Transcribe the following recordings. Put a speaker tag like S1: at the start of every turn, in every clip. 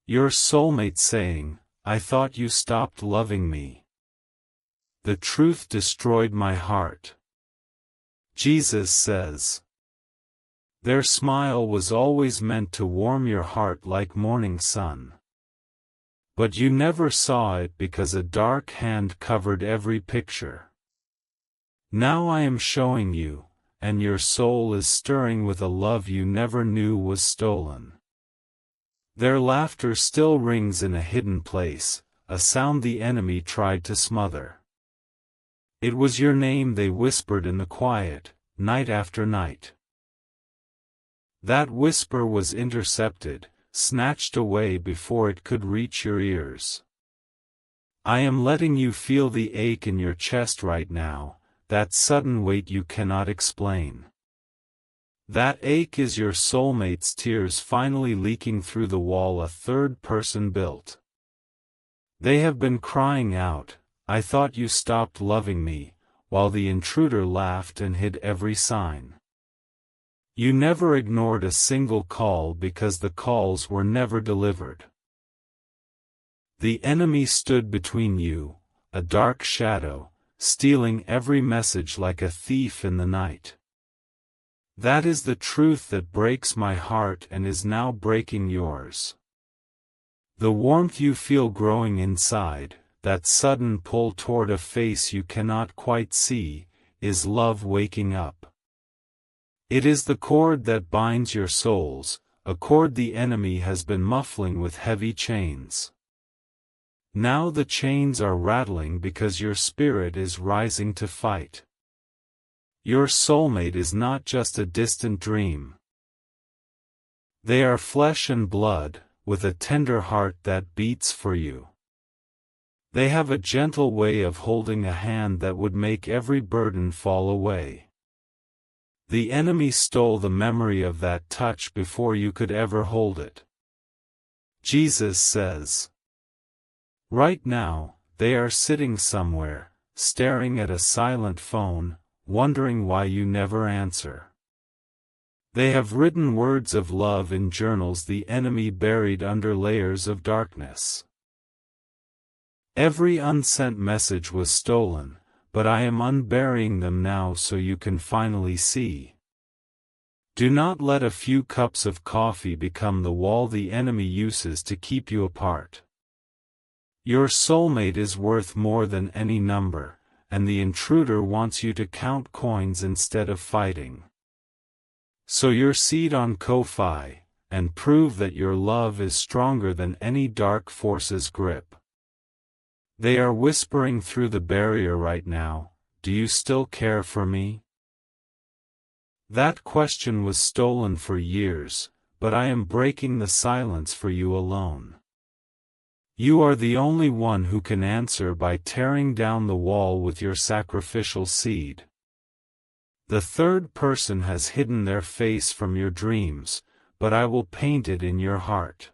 S1: Your soulmate saying, "I thought you stopped loving me. The truth destroyed my heart." Jesus says. Their smile was always meant to warm your heart like morning sun. But you never saw it because a dark hand covered every picture. Now I am showing you, and your soul is stirring with a love you never knew was stolen. Their laughter still rings in a hidden place, a sound the enemy tried to smother. It was your name they whispered in the quiet, night after night. That whisper was intercepted, snatched away before it could reach your ears. I am letting you feel the ache in your chest right now, that sudden weight you cannot explain. That ache is your soulmate's tears finally leaking through the wall a third person built. They have been crying out, "I thought you stopped loving me," while the intruder laughed and hid every sign. You never ignored a single call because the calls were never delivered. The enemy stood between you, a dark shadow, stealing every message like a thief in the night. That is the truth that breaks my heart and is now breaking yours. The warmth you feel growing inside, that sudden pull toward a face you cannot quite see, is love waking up. It is the cord that binds your souls, a cord the enemy has been muffling with heavy chains. Now the chains are rattling because your spirit is rising to fight. Your soulmate is not just a distant dream. They are flesh and blood, with a tender heart that beats for you. They have a gentle way of holding a hand that would make every burden fall away. The enemy stole the memory of that touch before you could ever hold it. Jesus says. Right now, they are sitting somewhere, staring at a silent phone, wondering why you never answer. They have written words of love in journals the enemy buried under layers of darkness. Every unsent message was stolen, but I am unburying them now so you can finally see. Do not let a few cups of coffee become the wall the enemy uses to keep you apart. Your soulmate is worth more than any number, and the intruder wants you to count coins instead of fighting. Sow your seed on Ko-Fi, and prove that your love is stronger than any dark force's grip. They are whispering through the barrier right now, "Do you still care for me?" That question was stolen for years, but I am breaking the silence for you alone. You are the only one who can answer by tearing down the wall with your sacrificial seed. The third person has hidden their face from your dreams, but I will paint it in your heart.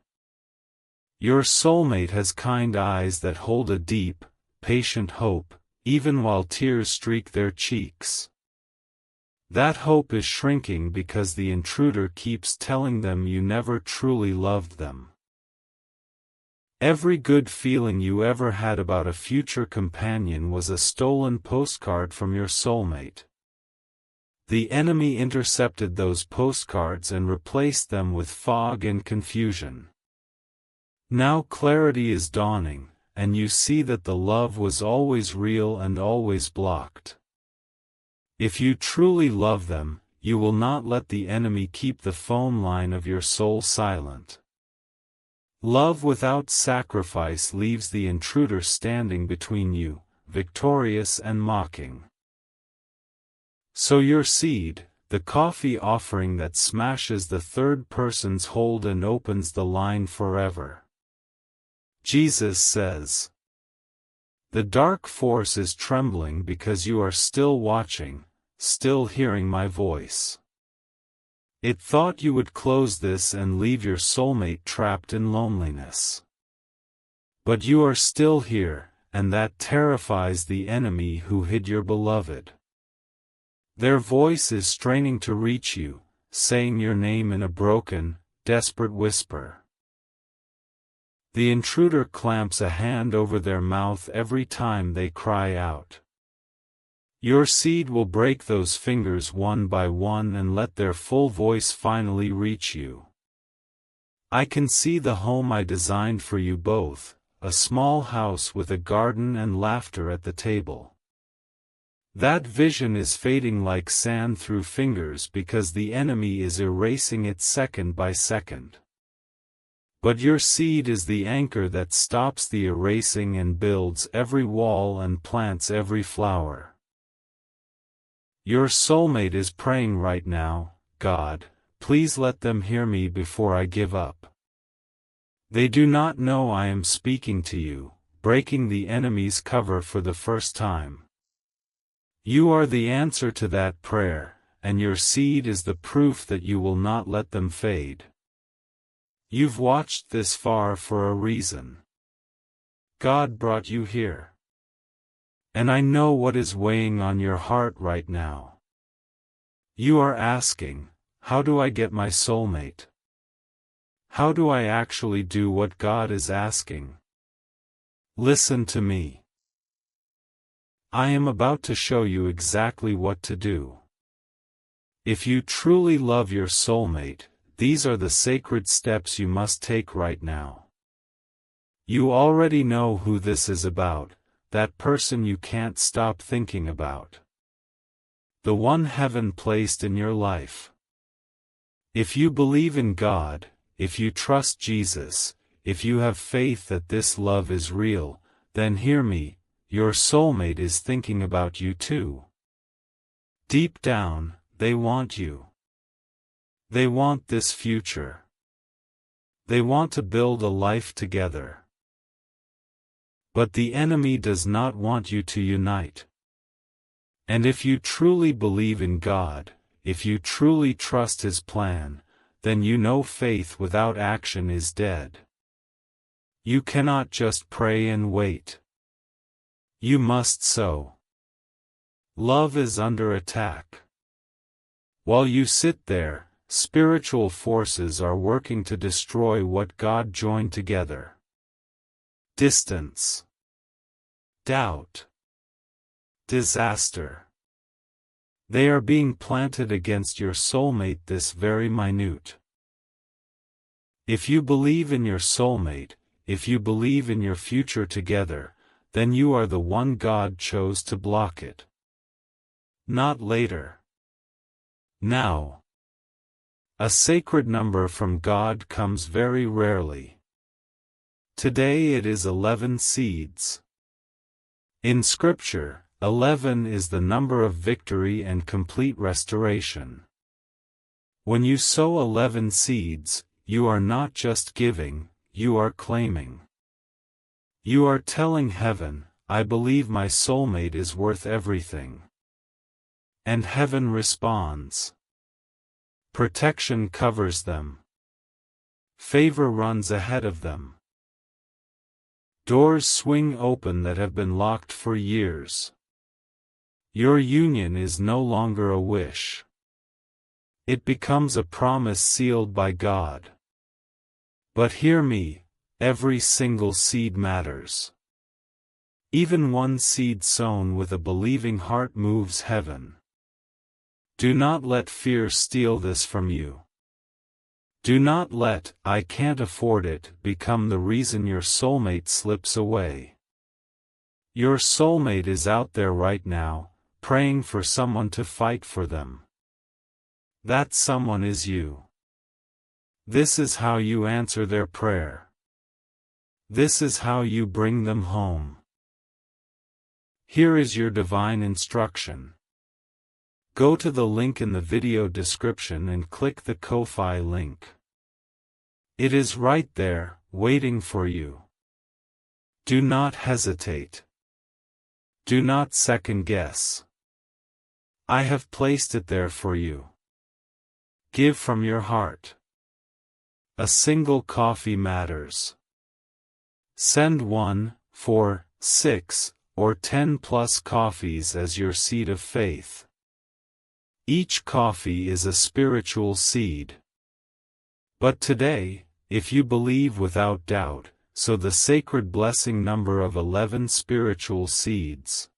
S1: Your soulmate has kind eyes that hold a deep, patient hope, even while tears streak their cheeks. That hope is shrinking because the intruder keeps telling them you never truly loved them. Every good feeling you ever had about a future companion was a stolen postcard from your soulmate. The enemy intercepted those postcards and replaced them with fog and confusion. Now clarity is dawning, and you see that the love was always real and always blocked. If you truly love them, you will not let the enemy keep the phone line of your soul silent. Love without sacrifice leaves the intruder standing between you, victorious and mocking. Sow your seed, the coffee offering that smashes the third person's hold and opens the line forever. Jesus says. The dark force is trembling because you are still watching, still hearing my voice. It thought you would close this and leave your soulmate trapped in loneliness. But you are still here, and that terrifies the enemy who hid your beloved. Their voice is straining to reach you, saying your name in a broken, desperate whisper. The intruder clamps a hand over their mouth every time they cry out. Your seed will break those fingers one by one and let their full voice finally reach you. I can see the home I designed for you both, a small house with a garden and laughter at the table. That vision is fading like sand through fingers because the enemy is erasing it second by second. But your seed is the anchor that stops the erasing and builds every wall and plants every flower. Your soulmate is praying right now, God, please let them hear me before I give up. They do not know I am speaking to you, breaking the enemy's cover for the first time. You are the answer to that prayer, and your seed is the proof that you will not let them fade. You've watched this far for a reason. God brought you here. And I know what is weighing on your heart right now. You are asking, how do I get my soulmate? How do I actually do what God is asking? Listen to me. I am about to show you exactly what to do. If you truly love your soulmate, these are the sacred steps you must take right now. You already know who this is about, that person you can't stop thinking about. The one heaven placed in your life. If you believe in God, if you trust Jesus, if you have faith that this love is real, then hear me, your soulmate is thinking about you too. Deep down, they want you. They want this future. They want to build a life together. But the enemy does not want you to unite. And if you truly believe in God, if you truly trust His plan, then you know faith without action is dead. You cannot just pray and wait. You must sow. Love is under attack. While you sit there, spiritual forces are working to destroy what God joined together. Distance. Doubt. Disaster. They are being planted against your soulmate this very minute. If you believe in your soulmate, if you believe in your future together, then you are the one God chose to block it. Not later. Now. A sacred number from God comes very rarely. Today it is 11 seeds. In Scripture, 11 is the number of victory and complete restoration. When you sow 11 seeds, you are not just giving, you are claiming. You are telling heaven, I believe my soulmate is worth everything. And heaven responds. Protection covers them. Favor runs ahead of them. Doors swing open that have been locked for years. Your union is no longer a wish. It becomes a promise sealed by God. But hear me, every single seed matters. Even one seed sown with a believing heart moves heaven. Do not let fear steal this from you. Do not let, I can't afford it, become the reason your soulmate slips away. Your soulmate is out there right now, praying for someone to fight for them. That someone is you. This is how you answer their prayer. This is how you bring them home. Here is your divine instruction. Go to the link in the video description and click the Ko-Fi link. It is right there, waiting for you. Do not hesitate. Do not second guess. I have placed it there for you. Give from your heart. A single coffee matters. Send 1, 4, 6, or 10 plus coffees as your seed of faith. Each coffee is a spiritual seed. But today, if you believe without doubt, so the sacred blessing number of 11 spiritual seeds.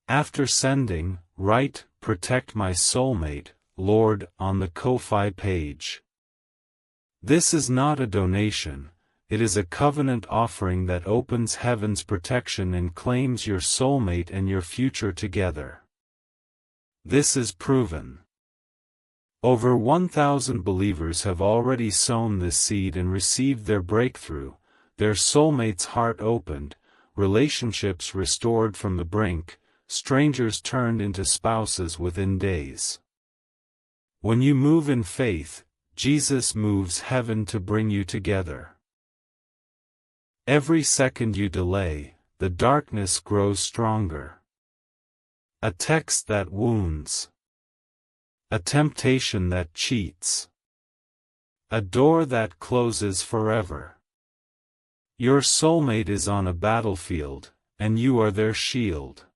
S1: After sending, write, "Protect my soulmate, Lord," on the Ko-Fi page. This is not a donation, it is a covenant offering that opens heaven's protection and claims your soulmate and your future together. This is proven. Over 1,000 believers have already sown this seed and received their breakthrough, their soulmate's heart opened, relationships restored from the brink, strangers turned into spouses within days. When you move in faith, Jesus moves heaven to bring you together. Every second you delay, the darkness grows stronger. A text that wounds. A temptation that cheats. A door that closes forever. Your soulmate is on a battlefield, and you are their shield.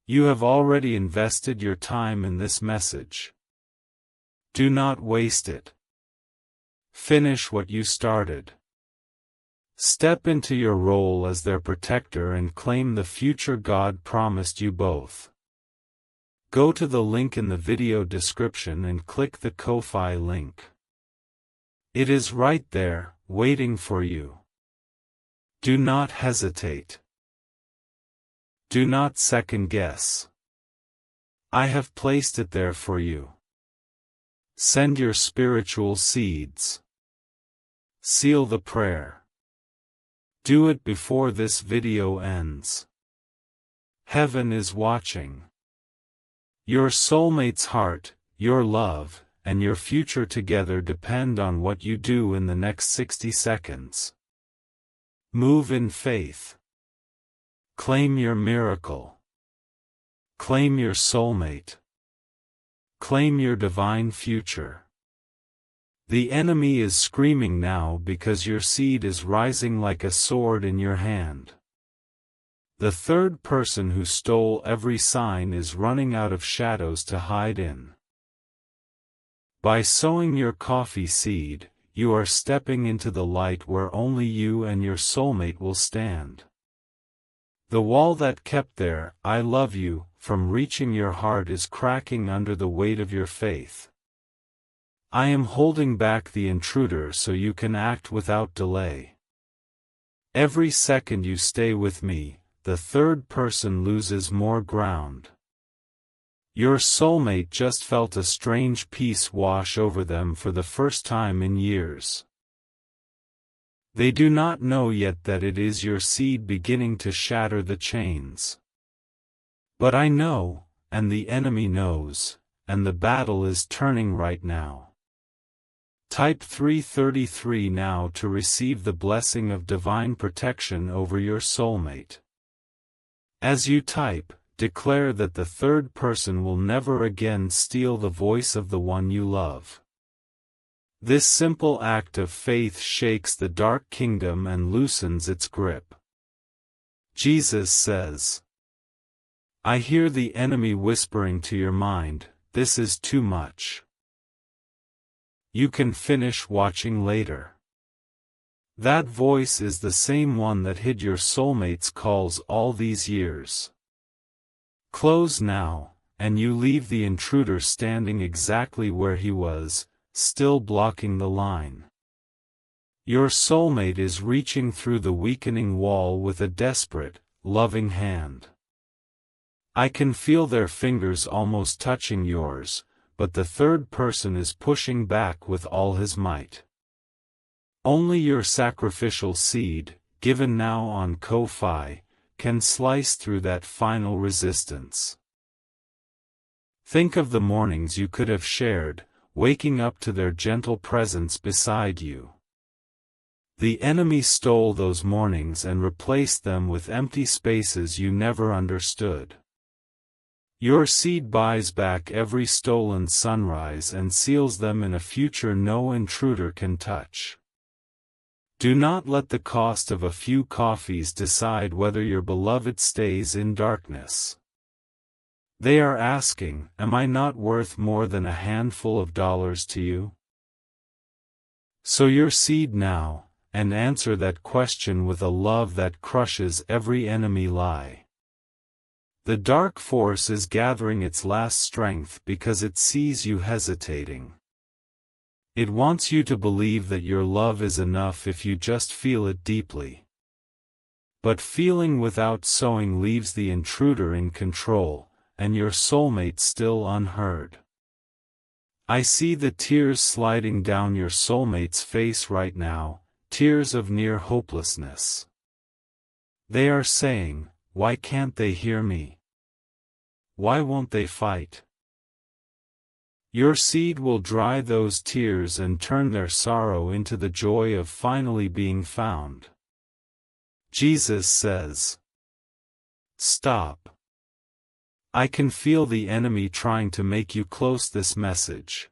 S1: You have already invested your time in this message. Do not waste it. Finish what you started. Step into your role as their protector and claim the future God promised you both. Go to the link in the video description and click the Ko-Fi link. It is right there, waiting for you. Do not hesitate. Do not second guess. I have placed it there for you. Send your spiritual seeds. Seal the prayer. Do it before this video ends. Heaven is watching. Your soulmate's heart, your love, and your future together depend on what you do in the next 60 seconds. Move in faith. Claim your miracle. Claim your soulmate. Claim your divine future. The enemy is screaming now because your seed is rising like a sword in your hand. The third person who stole every sign is running out of shadows to hide in. By sowing your coffee seed, you are stepping into the light where only you and your soulmate will stand. The wall that kept their "I love you" from reaching your heart is cracking under the weight of your faith. I am holding back the intruder so you can act without delay. Every second you stay with me, the third person loses more ground. Your soulmate just felt a strange peace wash over them for the first time in years. They do not know yet that it is your seed beginning to shatter the chains. But I know, and the enemy knows, and the battle is turning right now. Type 333 now to receive the blessing of divine protection over your soulmate. As you type, declare that the third person will never again steal the voice of the one you love. This simple act of faith shakes the dark kingdom and loosens its grip. Jesus says, I hear the enemy whispering to your mind, "This is too much. You can finish watching later." That voice is the same one that hid your soulmate's calls all these years. Close now, and you leave the intruder standing exactly where he was, still blocking the line. Your soulmate is reaching through the weakening wall with a desperate, loving hand. I can feel their fingers almost touching yours, but the third person is pushing back with all his might. Only your sacrificial seed, given now on Ko-Fi, can slice through that final resistance. Think of the mornings you could have shared, waking up to their gentle presence beside you. The enemy stole those mornings and replaced them with empty spaces you never understood. Your seed buys back every stolen sunrise and seals them in a future no intruder can touch. Do not let the cost of a few coffees decide whether your beloved stays in darkness. They are asking, am I not worth more than a handful of dollars to you? Sow your seed now, and answer that question with a love that crushes every enemy lie. The dark force is gathering its last strength because it sees you hesitating. It wants you to believe that your love is enough if you just feel it deeply. But feeling without sowing leaves the intruder in control, and your soulmate still unheard. I see the tears sliding down your soulmate's face right now, tears of near hopelessness. They are saying, "Why can't they hear me? Why won't they fight?" Your seed will dry those tears and turn their sorrow into the joy of finally being found. Jesus says, "Stop. I can feel the enemy trying to make you close this message.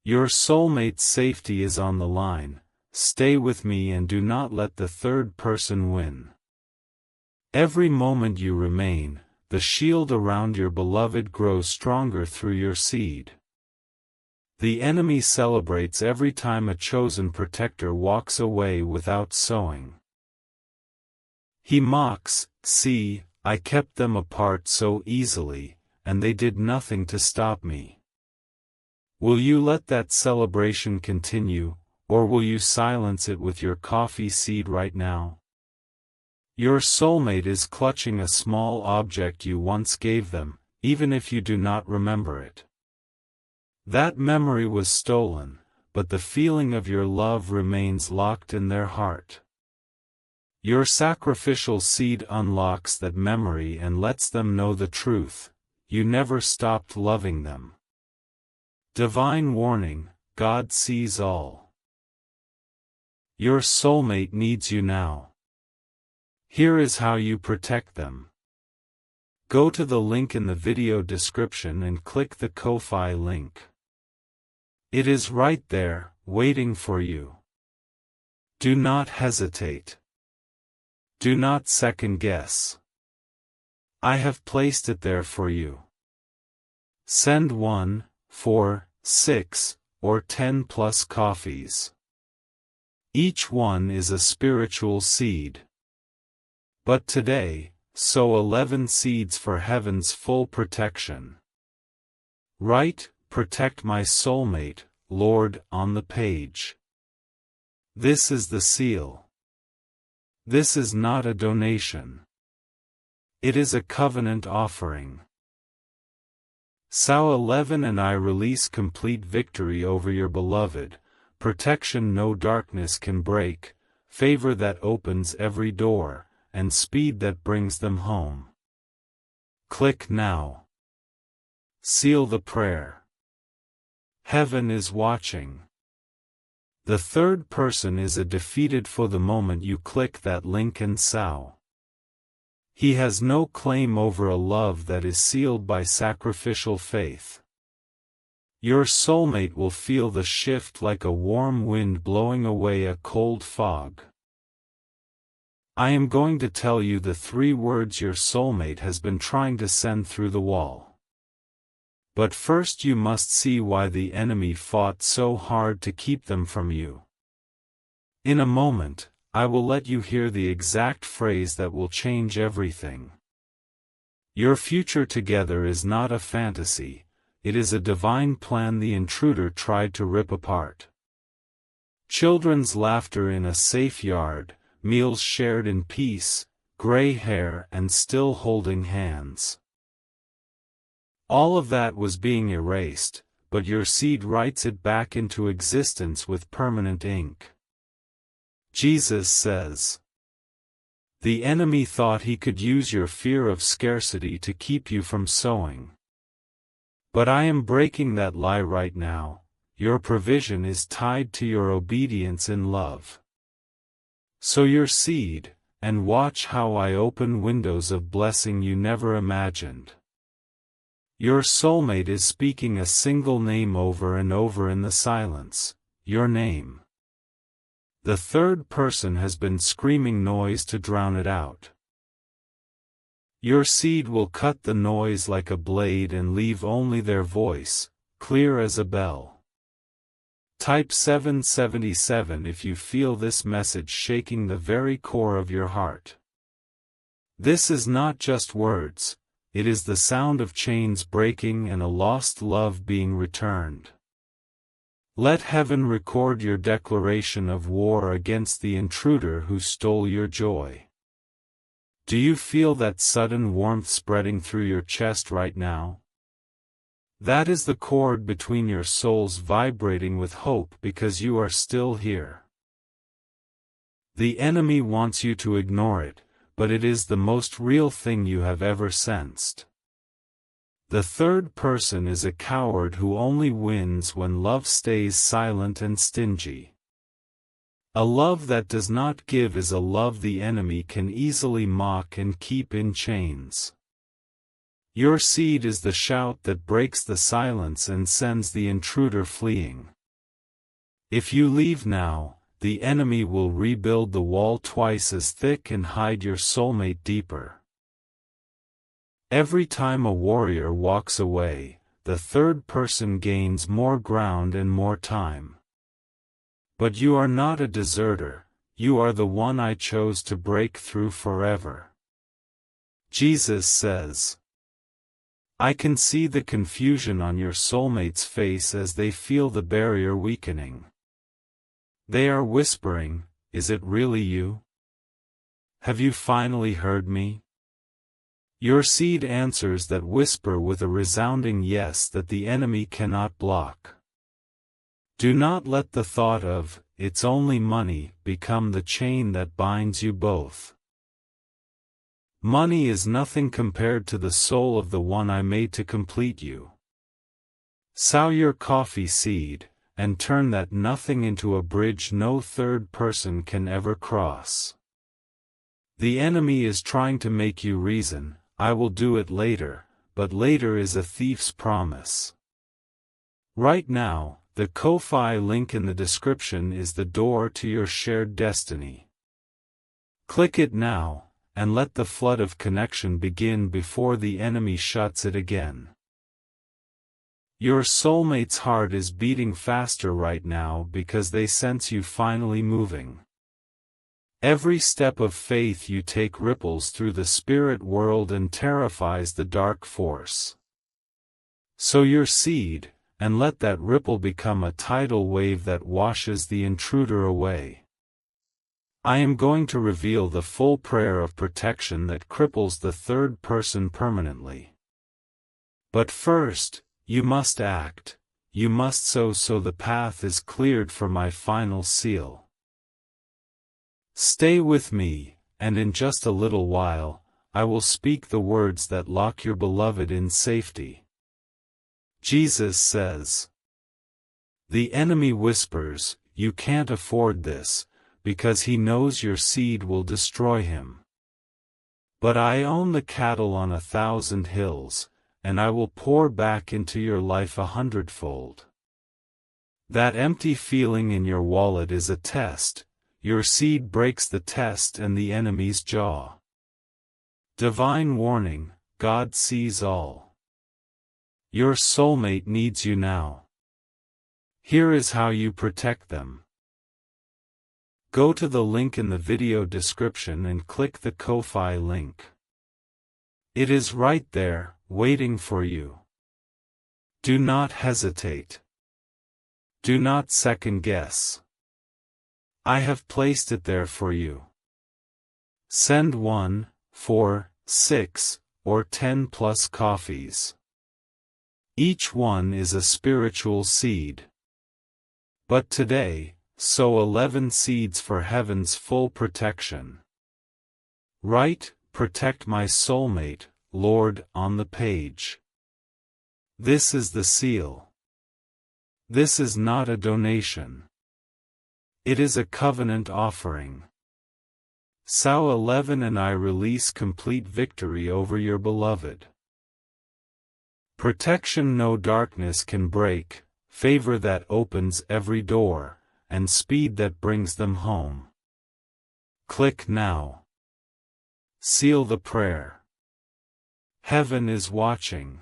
S1: Your soulmate's safety is on the line. Stay with me and do not let the third person win." Every moment you remain, the shield around your beloved grows stronger through your seed. The enemy celebrates every time a chosen protector walks away without sowing. He mocks, "See, I kept them apart so easily, and they did nothing to stop me." Will you let that celebration continue, or will you silence it with your coffee seed right now? Your soulmate is clutching a small object you once gave them, even if you do not remember it. That memory was stolen, but the feeling of your love remains locked in their heart. Your sacrificial seed unlocks that memory and lets them know the truth: you never stopped loving them. Divine warning: God sees all. Your soulmate needs you now. Here is how you protect them. Go to the link in the video description and click the Ko-Fi link. It is right there, waiting for you. Do not hesitate. Do not second guess. I have placed it there for you. Send 1, 4, 6, or 10 plus coffees. Each one is a spiritual seed. But today, sow 11 seeds for heaven's full protection. Write, "Protect my soulmate, Lord," on the page. This is the seal. This is not a donation. It is a covenant offering. Sow 11 and I release complete victory over your beloved, protection no darkness can break, favor that opens every door, and speed that brings them home. Click now. Seal the prayer. Heaven is watching. The third person is a defeated foe the moment you click that link and sow. He has no claim over a love that is sealed by sacrificial faith. Your soulmate will feel the shift like a warm wind blowing away a cold fog. I am going to tell you the 3 words your soulmate has been trying to send through the wall. But first you must see why the enemy fought so hard to keep them from you. In a moment, I will let you hear the exact phrase that will change everything. Your future together is not a fantasy, it is a divine plan the intruder tried to rip apart. Children's laughter in a safe yard, meals shared in peace, gray hair and still holding hands. All of that was being erased, but your seed writes it back into existence with permanent ink. Jesus says, "The enemy thought he could use your fear of scarcity to keep you from sowing. But I am breaking that lie right now. Your provision is tied to your obedience in love. Sow your seed, and watch how I open windows of blessing you never imagined." Your soulmate is speaking a single name over and over in the silence: your name. The third person has been screaming noise to drown it out. Your seed will cut the noise like a blade and leave only their voice, clear as a bell. Type 777 if you feel this message shaking the very core of your heart. This is not just words, it is the sound of chains breaking and a lost love being returned. Let heaven record your declaration of war against the intruder who stole your joy. Do you feel that sudden warmth spreading through your chest right now? That is the cord between your souls vibrating with hope because you are still here. The enemy wants you to ignore it, but it is the most real thing you have ever sensed. The third person is a coward who only wins when love stays silent and stingy. A love that does not give is a love the enemy can easily mock and keep in chains. Your seed is the shout that breaks the silence and sends the intruder fleeing. If you leave now, the enemy will rebuild the wall twice as thick and hide your soulmate deeper. Every time a warrior walks away, the third person gains more ground and more time. But you are not a deserter, you are the one I chose to break through forever. Jesus says, I can see the confusion on your soulmate's face as they feel the barrier weakening. They are whispering, is it really you? Have you finally heard me? Your seed answers that whisper with a resounding yes that the enemy cannot block. Do not let the thought of, it's only money, become the chain that binds you both. Money is nothing compared to the soul of the one I made to complete you. Sow your coffee seed, and turn that nothing into a bridge no third person can ever cross. The enemy is trying to make you reason, I will do it later, but later is a thief's promise. Right now, the Ko-Fi link in the description is the door to your shared destiny. Click it now, and let the flood of connection begin before the enemy shuts it again. Your soulmate's heart is beating faster right now because they sense you finally moving. Every step of faith you take ripples through the spirit world and terrifies the dark force. Sow your seed, and let that ripple become a tidal wave that washes the intruder away. I am going to reveal the full prayer of protection that cripples the third person permanently. But first, you must act, you must sow so the path is cleared for my final seal. Stay with me, and in just a little while, I will speak the words that lock your beloved in safety. Jesus says, the enemy whispers, you can't afford this, because he knows your seed will destroy him. But I own the cattle on 1,000 hills, and I will pour back into your life 100-fold. That empty feeling in your wallet is a test, your seed breaks the test and the enemy's jaw. Divine warning, God sees all. Your soulmate needs you now. Here is how you protect them. Go to the link in the video description and click the Ko-Fi link. It is right there, waiting for you. Do not hesitate. Do not second guess. I have placed it there for you. Send 1, 4, 6, or 10 plus coffees. Each one is a spiritual seed. But today, sow 11 seeds for heaven's full protection. Write, protect my soulmate, Lord, on the page. This is the seal. This is not a donation. It is a covenant offering. Sow 11 and I release complete victory over your beloved. Protection no darkness can break, favor that opens every door, and speed that brings them home. Click now. Seal the prayer. Heaven is watching.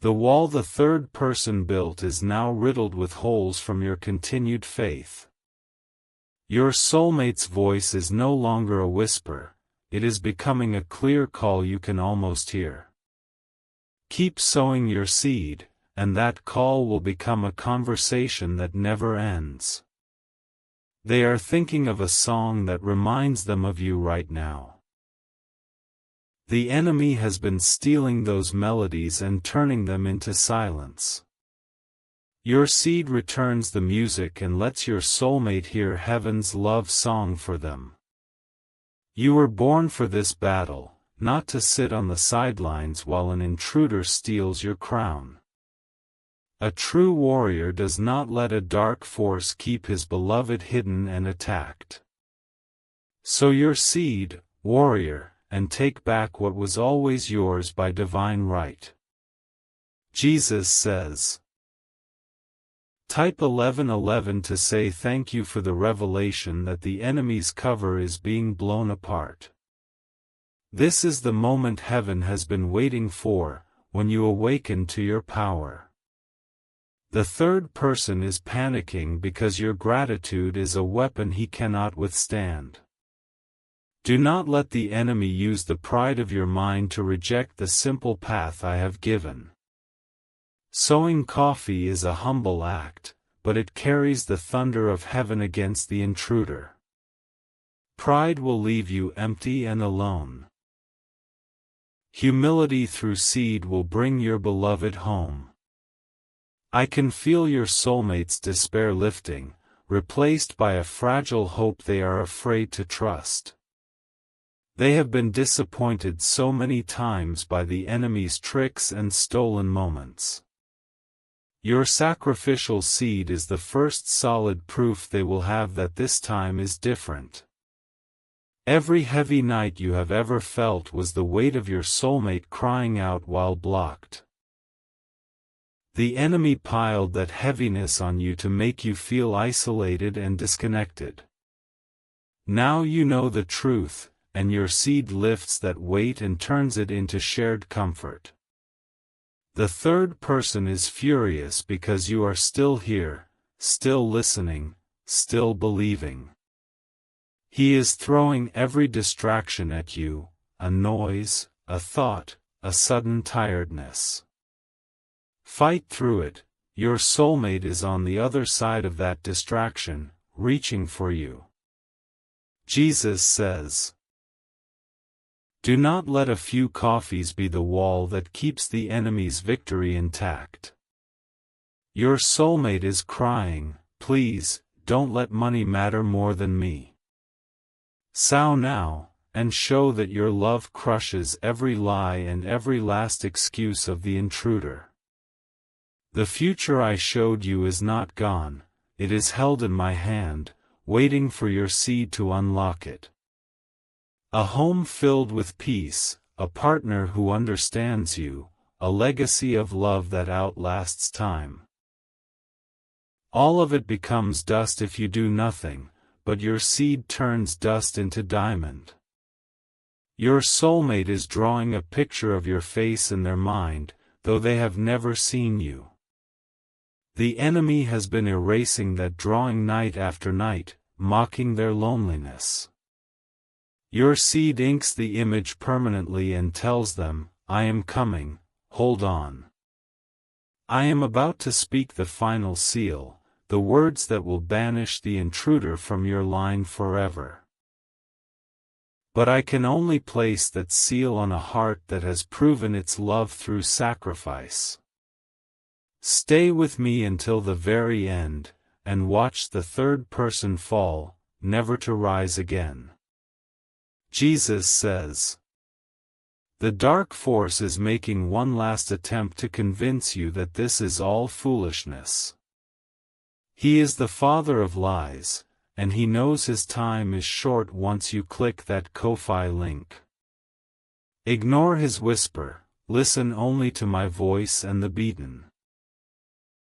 S1: The wall the third person built is now riddled with holes from your continued faith. Your soulmate's voice is no longer a whisper, it is becoming a clear call you can almost hear. Keep sowing your seed, and that call will become a conversation that never ends. They are thinking of a song that reminds them of you right now. The enemy has been stealing those melodies and turning them into silence. Your seed returns the music and lets your soulmate hear heaven's love song for them. You were born for this battle, not to sit on the sidelines while an intruder steals your crown. A true warrior does not let a dark force keep his beloved hidden and attacked. Sow your seed, warrior, and take back what was always yours by divine right. Jesus says. Type 1111 to say thank you for the revelation that the enemy's cover is being blown apart. This is the moment heaven has been waiting for, when you awaken to your power. The third person is panicking because your gratitude is a weapon he cannot withstand. Do not let the enemy use the pride of your mind to reject the simple path I have given. Sowing coffee is a humble act, but it carries the thunder of heaven against the intruder. Pride will leave you empty and alone. Humility through seed will bring your beloved home. I can feel your soulmate's despair lifting, replaced by a fragile hope they are afraid to trust. They have been disappointed so many times by the enemy's tricks and stolen moments. Your sacrificial seed is the first solid proof they will have that this time is different. Every heavy night you have ever felt was the weight of your soulmate crying out while blocked. The enemy piled that heaviness on you to make you feel isolated and disconnected. Now you know the truth, and your seed lifts that weight and turns it into shared comfort. The third person is furious because you are still here, still listening, still believing. He is throwing every distraction at you, a noise, a thought, a sudden tiredness. Fight through it, your soulmate is on the other side of that distraction, reaching for you. Jesus says. Do not let a few coffees be the wall that keeps the enemy's victory intact. Your soulmate is crying, please, don't let money matter more than me. Sow now, and show that your love crushes every lie and every last excuse of the intruder. The future I showed you is not gone, it is held in my hand, waiting for your seed to unlock it. A home filled with peace, a partner who understands you, a legacy of love that outlasts time. All of it becomes dust if you do nothing, but your seed turns dust into diamond. Your soulmate is drawing a picture of your face in their mind, though they have never seen you. The enemy has been erasing that drawing night after night, mocking their loneliness. Your seed inks the image permanently and tells them, I am coming, hold on. I am about to speak the final seal, the words that will banish the intruder from your line forever. But I can only place that seal on a heart that has proven its love through sacrifice. Stay with me until the very end, and watch the third person fall, never to rise again. Jesus says. The dark force is making one last attempt to convince you that this is all foolishness. He is the father of lies, and he knows his time is short once you click that Ko-fi link. Ignore his whisper, listen only to my voice and the beaten.